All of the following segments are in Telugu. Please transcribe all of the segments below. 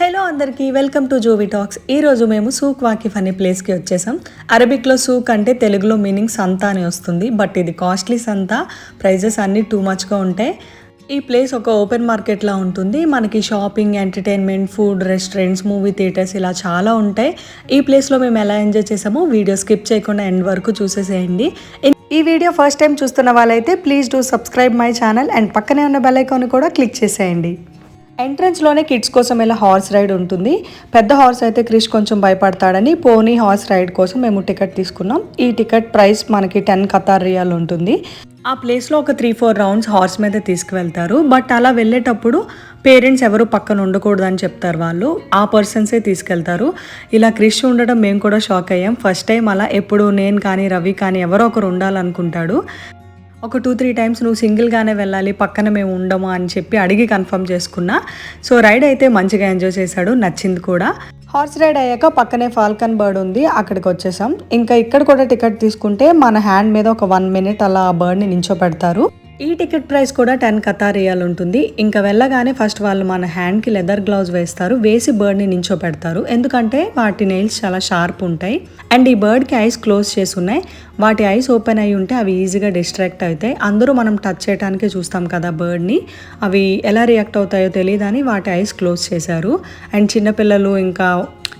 హలో అందరికీ వెల్కమ్ టు జోవి టాక్స్. ఈరోజు మేము సూక్ వాకిఫ్ అనే ప్లేస్కి వచ్చేసాం. అరబిక్లో సూక్ అంటే తెలుగులో మీనింగ్ సంత అని వస్తుంది. బట్ ఇది కాస్ట్లీ సంత, ప్రైజెస్ అన్నీ టూ మచ్గా ఉంటాయి. ఈ ప్లేస్ ఒక ఓపెన్ మార్కెట్లా ఉంటుంది. మనకి shopping, entertainment, food, restaurants, movie theatres ఇలా చాలా ఉంటాయి. ఈ ప్లేస్లో మేము ఎలా ఎంజాయ్ చేసామో వీడియో స్కిప్ చేయకుండా ఎండ్ వరకు చూసేసేయండి. ఈ వీడియో ఫస్ట్ టైం చూస్తున్న వాళ్ళైతే please do subscribe my channel and పక్కనే ఉన్న బెల్ ఐకాన్ కూడా క్లిక్ చేసేయండి. ఎంట్రన్స్లోనే కిడ్స్ కోసం ఇలా హార్స్ రైడ్ ఉంటుంది. పెద్ద హార్స్ అయితే క్రిష్ కొంచెం భయపడతాడని పోనీ హార్స్ రైడ్ కోసం మేము టికెట్ తీసుకున్నాం. ఈ టికెట్ ప్రైస్ మనకి 10 ఖతార్ రియాల్ ఉంటుంది. ఆ ప్లేస్లో ఒక 3-4 రౌండ్స్ హార్స్ మీద తీసుకువెళ్తారు. బట్ అలా వెళ్ళేటప్పుడు పేరెంట్స్ ఎవరు పక్కన ఉండకూడదని చెప్తారు వాళ్ళు. ఆ పర్సన్సే తీసుకెళ్తారు. ఇలా క్రిష్ ఉండడం మేము కూడా షాక్ అయ్యాం. ఫస్ట్ టైం అలా. ఎప్పుడు నేను కానీ రవి కానీ ఎవరో ఒకరు ఉండాలనుకుంటాడు. ఒక 2-3 టైమ్స్ నువ్వు సింగిల్గానే వెళ్ళాలి, పక్కన మేము ఉండము అని చెప్పి అడిగి కన్ఫర్మ్ చేసుకున్నా. సో రైడ్ అయితే మంచిగా ఎంజాయ్ చేశాడు, నచ్చింది కూడా. హార్స్ రైడ్ అయ్యాక పక్కనే ఫాల్కన్ బర్డ్ ఉంది, అక్కడికి వచ్చేసాం. ఇంకా ఇక్కడ కూడా టికెట్ తీసుకుంటే మన హ్యాండ్ మీద ఒక 1 మినిట్ అలా ఆ బర్డ్ని నించోపెడతారు. ఈ టికెట్ ప్రైస్ కూడా 10 ఖతార్ రియాల్ ఉంటుంది. ఇంకా వెళ్ళగానే ఫస్ట్ వాళ్ళు మన హ్యాండ్కి లెదర్ గ్లౌజ్ వేస్తారు, వేసి బర్డ్ని నించోపెడతారు. ఎందుకంటే వాటి నెయిల్స్ చాలా షార్ప్ ఉంటాయి అండ్ ఈ బర్డ్కి ఐస్ క్లోజ్ చేసి ఉన్నాయి. వాటి ఐస్ ఓపెన్ అయి ఉంటే అవి ఈజీగా డిస్ట్రాక్ట్ అవుతాయి. అందరూ మనం టచ్ చేయడానికే చూస్తాం కదా బర్డ్ని, అవి ఎలా రియాక్ట్ అవుతాయో తెలియదని వాటి ఐస్ క్లోజ్ చేశారు. అండ్ చిన్నపిల్లలు ఇంకా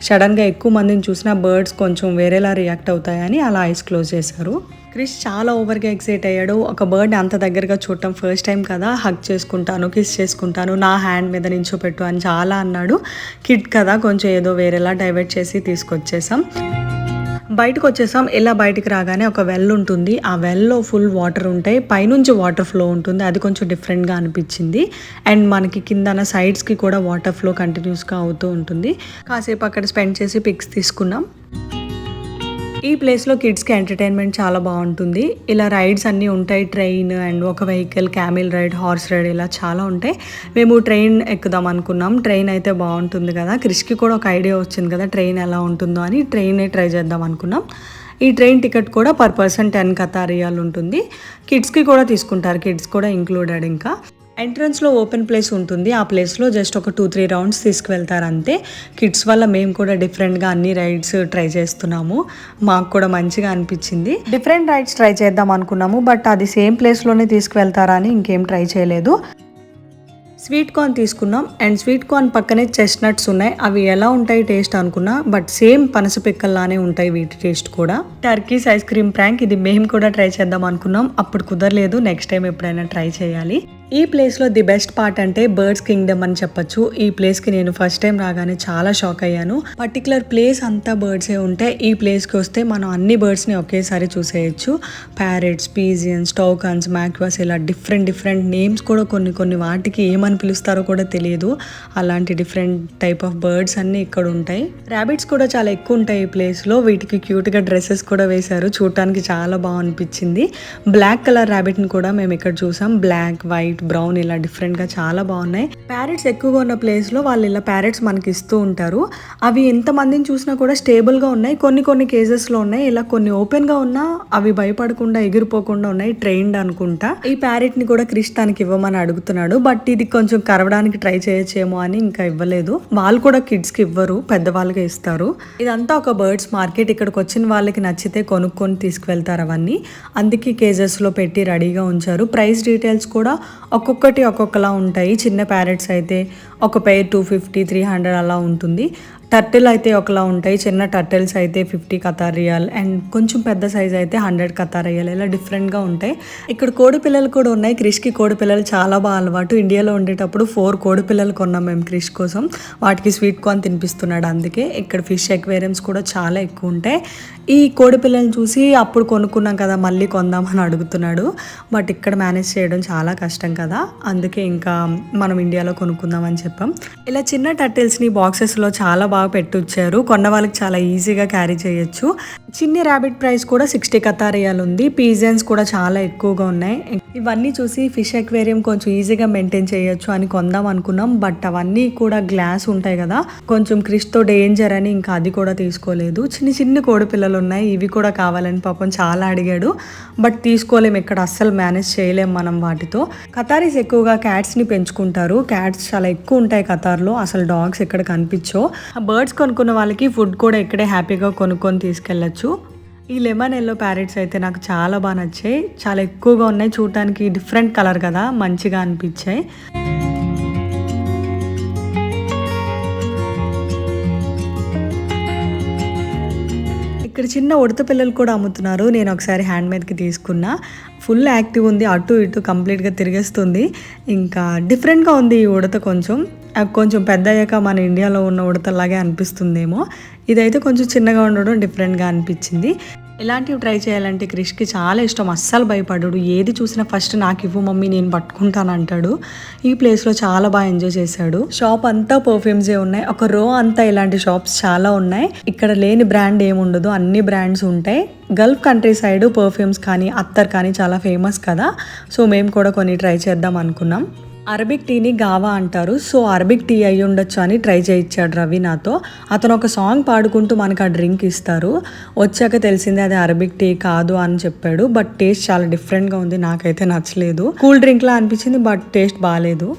సడన్గా ఎక్కువ మందిని చూసిన బర్డ్స్ కొంచెం వేరేలా రియాక్ట్ అవుతాయని అలా ఐస్ క్లోజ్ చేశారు. క్రిష్ చాలా ఓవర్గా ఎక్సైట్ అయ్యాడు. ఒక బర్డ్ని అంత దగ్గరగా చూడటం ఫస్ట్ టైం కదా, హగ్ చేసుకుంటాను, కిస్ చేసుకుంటాను, నా హ్యాండ్ మీద నించోపెట్టు అని చాలా అన్నాడు. కిడ్ కదా, కొంచెం ఏదో వేరేలా డైవర్ట్ చేసి తీసుకొచ్చేసాం. బయటకు వచ్చేసాం. ఇలా బయటికి రాగానే ఒక వెల్ ఉంటుంది. ఆ వెల్లో ఫుల్ వాటర్ ఉంటాయి, పైనుంచి వాటర్ ఫ్లో ఉంటుంది. అది కొంచెం డిఫరెంట్గా అనిపించింది. అండ్ మనకి కిందన సైడ్స్కి కూడా వాటర్ ఫ్లో కంటిన్యూస్గా అవుతూ ఉంటుంది. కాసేపు అక్కడ స్పెండ్ చేసి పిక్స్ తీసుకున్నాం. ఈ ప్లేస్లో కిడ్స్కి ఎంటర్టైన్మెంట్ చాలా బాగుంటుంది. ఇలా రైడ్స్ అన్నీ ఉంటాయి, ట్రైన్ అండ్ ఒక vehicle, camel ride, horse ride ఇలా చాలా ఉంటాయి. మేము ట్రైన్ ఎక్కుదాం అనుకున్నాం. ట్రైన్ అయితే బాగుంటుంది కదా, క్రిష్కి కూడా ఒక ఐడియా వచ్చింది కదా ట్రైన్ ఎలా ఉంటుందో అని, ట్రైనే ట్రై చేద్దాం అనుకున్నాం. ఈ ట్రైన్ టికెట్ కూడా పర్ పర్సన్ 10 ఖతార్ రియాల్ ఉంటుంది. కిడ్స్కి కూడా తీసుకుంటారు, కిడ్స్ కూడా ఇంక్లూడెడ్. ఇంకా ఎంట్రన్స్లో ఓపెన్ ప్లేస్ ఉంటుంది. ఆ ప్లేస్లో జస్ట్ ఒక 2-3 రౌండ్స్ తీసుకువెళ్తారు అంతే. కిడ్స్ వల్ల మేము కూడా డిఫరెంట్గా అన్ని రైడ్స్ ట్రై చేస్తున్నాము. మాకు కూడా మంచిగా అనిపించింది. డిఫరెంట్ రైడ్స్ ట్రై చేద్దాం అనుకున్నాము, బట్ అది సేమ్ ప్లేస్లోనే తీసుకువెళ్తారా అని ఇంకేం ట్రై చేయలేదు. స్వీట్ కార్న్ తీసుకున్నాం అండ్ స్వీట్ కార్న్ పక్కనే చెస్ట్నట్స్ ఉన్నాయి. అవి ఎలా ఉంటాయి టేస్ట్ అనుకున్నా, బట్ సేమ్ పనస పిక్కల్లానే ఉంటాయి వీటి టేస్ట్ కూడా. టర్కీస్ ఐస్ క్రీమ్ ప్రాంక్, ఇది మేము కూడా ట్రై చేద్దాం అనుకున్నాం, అప్పుడు కుదరలేదు. నెక్స్ట్ టైం ఎప్పుడైనా ట్రై చేయాలి. ఈ ప్లేస్లో ది బెస్ట్ పార్ట్ అంటే బర్డ్స్ కింగ్డమ్ అని చెప్పొచ్చు. ఈ ప్లేస్కి నేను ఫస్ట్ టైం రాగానే చాలా షాక్ అయ్యాను. పర్టికులర్ ప్లేస్ అంతా బర్డ్సే ఉంటాయి. ఈ ప్లేస్కి వస్తే మనం అన్ని బర్డ్స్ని ఒకేసారి చూసేయచ్చు. ప్యారెట్స్, పీజియన్స్, టౌకన్స్, మ్యాక్వాస్ ఇలా డిఫరెంట్ నేమ్స్ కూడా కొన్ని వాటికి ఏమని పిలుస్తారో కూడా తెలియదు. అలాంటి డిఫరెంట్ టైప్ ఆఫ్ బర్డ్స్ అన్నీ ఇక్కడ ఉంటాయి. ర్యాబిట్స్ కూడా చాలా ఎక్కువ ఉంటాయి ఈ ప్లేస్లో. వీటికి క్యూట్గా డ్రెస్సెస్ కూడా వేశారు, చూడటానికి చాలా బాగా అనిపించింది. బ్లాక్ కలర్ ర్యాబిట్ని కూడా మేము ఇక్కడ చూసాం. బ్లాక్, వైట్, బ్రౌన్ ఇలా డిఫరెంట్గా చాలా బాగున్నాయి. ప్యారెట్స్ ఎక్కువగా ఉన్న ప్లేస్లో వాళ్ళు ఇలా ప్యారెట్స్ మనకి ఇస్తూ ఉంటారు. అవి ఎంతమందిని చూసినా కూడా స్టేబుల్గా ఉన్నాయి. కొన్ని కేజెస్లో ఉన్నాయి. ఇలా కొన్ని ఓపెన్గా ఉన్నా అవి భయపడకుండా ఎగిరిపోకుండా ఉన్నాయి. ట్రైన్డ్ అనుకుంటా. ఈ ప్యారెట్ని కూడా క్రిష్ తనకి ఇవ్వమని అడుగుతున్నాడు, బట్ ఇది కొంచెం కరవడానికి ట్రై చేయొచ్చేమో అని ఇంకా ఇవ్వలేదు. వాళ్ళు కూడా కిడ్స్కి ఇవ్వరు, పెద్దవాళ్ళకే ఇస్తారు. ఇదంతా ఒక బర్డ్స్ మార్కెట్. ఇక్కడికి వచ్చిన వాళ్ళకి నచ్చితే కొనుక్కొని తీసుకువెళ్తారు అవన్నీ. అందుకే కేజెస్లో పెట్టి రెడీగా ఉంచారు. ప్రైస్ డీటెయిల్స్ కూడా ఒక్కొక్కటి ఒక్కొక్కలా ఉంటాయి. చిన్న ప్యారెట్స్ అయితే ఒక పెయిర్ 250-300 అలా ఉంటుంది. టర్టిల్ అయితే ఒకలా ఉంటాయి. చిన్న టర్టిల్స్ అయితే 50 ఖతార్ రియాల్ అండ్ కొంచెం పెద్ద సైజ్ అయితే 100 ఖతార్ రియాల్. ఇలా డిఫరెంట్గా ఉంటాయి. ఇక్కడ కోడి పిల్లలు కూడా ఉన్నాయి. క్రిష్కి కోడి పిల్లలు చాలా బాగా అలవాటు. ఇండియాలో ఉండేటప్పుడు 4 కోడి పిల్లలు కొన్నాం మేము క్రిష్ కోసం. వాటికి స్వీట్ కార్న్ తినిపిస్తున్నాడు. అందుకే ఇక్కడ ఫిష్ ఎక్వేరియంస్ కూడా చాలా ఎక్కువ ఉంటాయి. ఈ కోడి పిల్లల్ని చూసి అప్పుడు కొనుక్కున్నాం కదా, మళ్ళీ కొందామని అడుగుతున్నాడు. బట్ ఇక్కడ మేనేజ్ చేయడం చాలా కష్టం కదా, అందుకే ఇంకా మనం ఇండియాలో కొనుక్కుందామని చెప్పాం. ఇలా చిన్న టర్టిల్స్ని బాక్సెస్లో చాలా బాగా పెట్టొచ్చారు. కొన్న వాళ్ళకి చాలా ఈజీగా క్యారీ చేయొచ్చు. చిన్ని ర్యాబిట్ ప్రైస్ కూడా 60 కతార్ రియాల్ ఉంది. పీజన్స్ కూడా చాలా ఎక్కువగా ఉన్నాయి. ఇవన్నీ చూసి ఫిష్ అక్వేరియం కొంచెం ఈజీగా మెయింటైన్ చేయొచ్చు అని కొందాం అనుకున్నాం. బట్ అవన్నీ కూడా గ్లాస్ ఉంటాయి కదా, కొంచెం క్రిష్తో డేంజర్ అని ఇంకా అది కూడా తీసుకోలేదు. చిన్ని కోడి పిల్లలు ఉన్నాయి, ఇవి కూడా కావాలని పాపం చాలా అడిగాడు. బట్ తీసుకోలేము, ఇక్కడ అస్సలు మేనేజ్ చేయలేం మనం వాటితో. ఖతారీస్ ఎక్కువగా క్యాట్స్ని పెంచుకుంటారు. క్యాట్స్ చాలా ఎక్కువ ఉంటాయి ఖతార్లో, అసలు డాగ్స్ ఎక్కడ కనిపించవు. బర్డ్స్ కొనుక్కున్న వాళ్ళకి ఫుడ్ కూడా ఇక్కడే హ్యాపీగా కొనుక్కొని తీసుకెళ్ళచ్చు. ఈ లెమన్ ఎల్లో ప్యారెట్స్ అయితే నాకు చాలా బాగా నచ్చాయి. చాలా ఎక్కువగా ఉన్నాయి, చూడటానికి డిఫరెంట్ కలర్ కదా, మంచిగా అనిపించాయి. ఇక్కడ చిన్న ఉడత పిల్లలు కూడా అమ్ముతున్నారు. నేను ఒకసారి హ్యాండ్ మేడ్కి తీసుకున్నా. ఫుల్ యాక్టివ్ ఉంది, అటు ఇటు కంప్లీట్గా తిరిగేస్తుంది. ఇంకా డిఫరెంట్గా ఉంది ఈ ఉడత. కొంచెం పెద్ద అయ్యాక మన ఇండియాలో ఉన్న ఉడతలాగే అనిపిస్తుందేమో. ఇదైతే కొంచెం చిన్నగా ఉండడం డిఫరెంట్గా అనిపించింది. ఇలాంటివి ట్రై చేయాలంటే క్రిష్కి చాలా ఇష్టం, అస్సలు భయపడడు. ఏది చూసినా ఫస్ట్ నాకు ఇవ్వు మమ్మీ, నేను పట్టుకుంటాను అంటాడు. ఈ ప్లేస్లో చాలా బాగా ఎంజాయ్ చేశాడు. షాప్ అంతా పర్ఫ్యూమ్సే ఉన్నాయి, ఒక రో అంతా ఇలాంటి షాప్స్ చాలా ఉన్నాయి. ఇక్కడ లేని బ్రాండ్ ఏముండదు, అన్ని బ్రాండ్స్ ఉంటాయి. గల్ఫ్ కంట్రీ సైడ్ పర్ఫ్యూమ్స్ కానీ అత్తర్ కానీ చాలా ఫేమస్ కదా, సో మేము కూడా కొన్ని ట్రై చేద్దాం అనుకున్నాం. అరబిక్ టీని గావా అంటారు, సో అరబిక్ టీ అయ్యి ఉండొచ్చు అని ట్రై చేయించాడు రవి నాతో. అతను ఒక సాంగ్ పాడుకుంటూ మనకు ఆ డ్రింక్ ఇస్తారు. వచ్చాక తెలిసింది అది అరబిక్ టీ కాదు అని చెప్పాడు. బట్ టేస్ట్ చాలా డిఫరెంట్గా ఉంది, నాకైతే నచ్చలేదు. కూల్ డ్రింక్లా అనిపించింది, బట్ టేస్ట్ బాగాలేదు.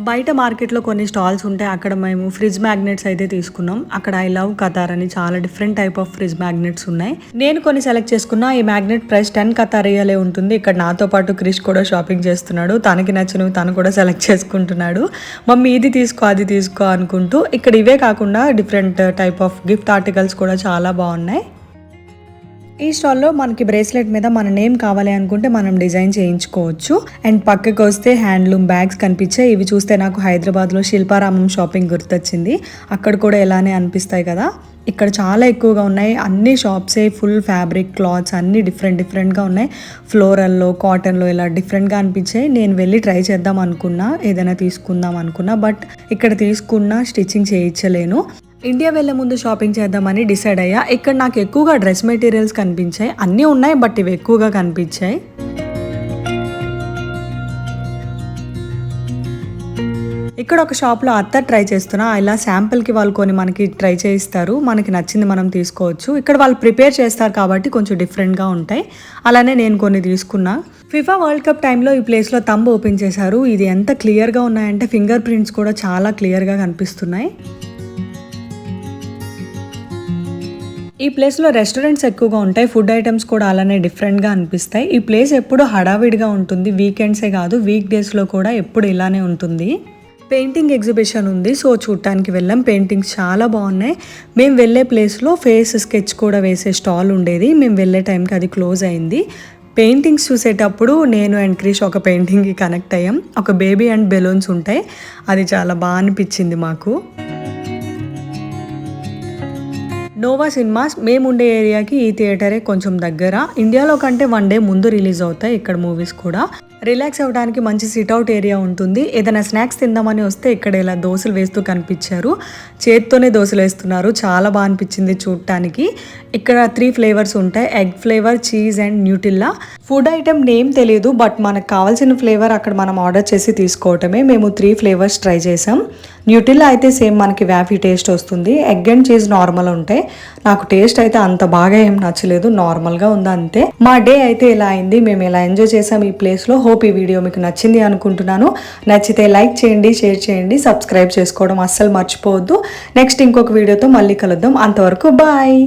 బయట మార్కెట్లో కొన్ని స్టాల్స్ ఉంటాయి, అక్కడ మేము ఫ్రిడ్జ్ మ్యాగ్నెట్స్ అయితే తీసుకున్నాం. అక్కడ ఐ లవ్ ఖతార్ అని చాలా different type of fridge magnets ఉన్నాయి. నేను కొన్ని సెలెక్ట్ చేసుకున్నా. ఈ మ్యాగ్నెట్ ప్రైస్ 10 కతార్ రియాలే ఉంటుంది. ఇక్కడ నాతో పాటు క్రిష్ కూడా షాపింగ్ చేస్తున్నాడు. తనకి నచ్చినవి తను కూడా సెలెక్ట్ చేసుకుంటున్నాడు. మమ్మీ ఇది తీసుకో అది తీసుకో అనుకుంటూ. ఇక్కడ ఇవే కాకుండా different type of gift articles కూడా చాలా బాగున్నాయి. ఈ స్టాల్లో మనకి బ్రేస్లెట్ మీద మన నేమ్ కావాలి అనుకుంటే మనం డిజైన్ చేయించుకోవచ్చు. అండ్ పక్కకు వస్తే హ్యాండ్లూమ్ బ్యాగ్స్ కనిపించాయి. ఇవి చూస్తే నాకు హైదరాబాద్లో శిల్పారామం షాపింగ్ గుర్తొచ్చింది. అక్కడ కూడా ఇలానే అనిపిస్తాయి కదా. ఇక్కడ చాలా ఎక్కువగా ఉన్నాయి, అన్ని షాప్సే ఫుల్ ఫ్యాబ్రిక్ క్లాత్స్ అన్నీ డిఫరెంట్గా ఉన్నాయి. ఫ్లోరల్లో, కాటన్లో ఇలా డిఫరెంట్గా అనిపించాయి. నేను వెళ్ళి ట్రై చేద్దాం అనుకున్నా, ఏదైనా తీసుకుందాం అనుకున్నా. బట్ ఇక్కడ తీసుకున్నా స్టిచ్చింగ్ చేయించలేను. ఇండియా వెళ్ళే ముందు షాపింగ్ చేద్దామని డిసైడ్ అయ్యా. ఇక్కడ నాకు ఎక్కువగా డ్రెస్ మెటీరియల్స్ కనిపించాయి. అన్నీ ఉన్నాయి, బట్ ఇవి ఎక్కువగా కనిపించాయి. ఇక్కడ ఒక షాప్లో అత్తర్ ట్రై చేస్తున్నా. ఇలా శాంపుల్కి వాళ్ళు కొన్ని మనకి ట్రై చేయిస్తారు, మనకి నచ్చింది మనం తీసుకోవచ్చు. ఇక్కడ వాళ్ళు ప్రిపేర్ చేస్తారు కాబట్టి కొంచెం డిఫరెంట్గా ఉంటాయి. అలానే నేను కొన్ని తీసుకున్నా. ఫిఫా వరల్డ్ కప్ టైంలో ఈ ప్లేస్లో థంబ్ ఓపెన్ చేశారు. ఇది ఎంత క్లియర్గా ఉన్నాయంటే ఫింగర్ ప్రింట్స్ కూడా చాలా క్లియర్గా కనిపిస్తున్నాయి. ఈ ప్లేస్లో రెస్టారెంట్స్ ఎక్కువగా ఉంటాయి, ఫుడ్ ఐటమ్స్ కూడా అలానే డిఫరెంట్గా అనిపిస్తాయి. ఈ ప్లేస్ ఎప్పుడు హడావిడిగా ఉంటుంది, వీకెండ్సే కాదు వీక్ డేస్లో కూడా ఎప్పుడు ఇలానే ఉంటుంది. పెయింటింగ్ ఎగ్జిబిషన్ ఉంది, సో చూడటానికి వెళ్ళాం. పెయింటింగ్స్ చాలా బాగున్నాయి. మేము వెళ్ళే ప్లేస్లో ఫేస్ స్కెచ్ కూడా వేసే స్టాల్ ఉండేది. మేము వెళ్ళే టైంకి అది క్లోజ్ అయింది. పెయింటింగ్స్ చూసేటప్పుడు నేను అండ్ క్రిష్ ఒక పెయింటింగ్కి కనెక్ట్ అయ్యాం. ఒక బేబీ అండ్ బెలూన్స్ ఉంటాయి, అది చాలా బాగా అనిపించింది మాకు. నోవా సినిమాస్ మేము ఉండే ఏరియాకి ఈ థియేటరే కొంచెం దగ్గర. ఇండియాలో కంటే 1 డే ముందు రిలీజ్ అవుతాయి ఇక్కడ మూవీస్ కూడా. రిలాక్స్ అవ్వడానికి మంచి సిట్అవుట్ ఏరియా ఉంటుంది. ఏదైనా స్నాక్స్ తిందామని వస్తే ఇక్కడ ఇలా దోశలు వేస్తూ కనిపించారు. చేత్తోనే దోశలు వేస్తున్నారు, చాలా బాగా అనిపించింది చూడటానికి. ఇక్కడ 3 ఫ్లేవర్స్ ఉంటాయి, egg flavour, cheese and Nutella. Food item name తెలియదు, బట్ మనకు కావాల్సిన ఫ్లేవర్ అక్కడ మనం ఆర్డర్ చేసి తీసుకోవటమే. మేము 3 ఫ్లేవర్స్ ట్రై చేసాం. న్యూటిల్లా అయితే సేమ్ మనకి వ్యాఫీ టేస్ట్ వస్తుంది, ఎగ్ అండ్ చీజ్ నార్మల్ ఉంటాయి. నాకు టేస్ట్ అయితే అంత బాగా ఏం నచ్చలేదు, నార్మల్గా ఉంది అంతే. మా డే అయితే ఇలా అయింది. మేము ఇలా ఎంజాయ్ చేసాం ఈ ప్లేస్లో. హోప్ ఈ వీడియో మీకు నచ్చింది అనుకుంటున్నాను. నచ్చితే లైక్ చేయండి, షేర్ చేయండి, సబ్స్క్రైబ్ చేసుకోవడం అస్సలు మర్చిపోవద్దు. నెక్స్ట్ ఇంకొక వీడియోతో మళ్ళీ కలుద్దాం. అంతవరకు బాయ్.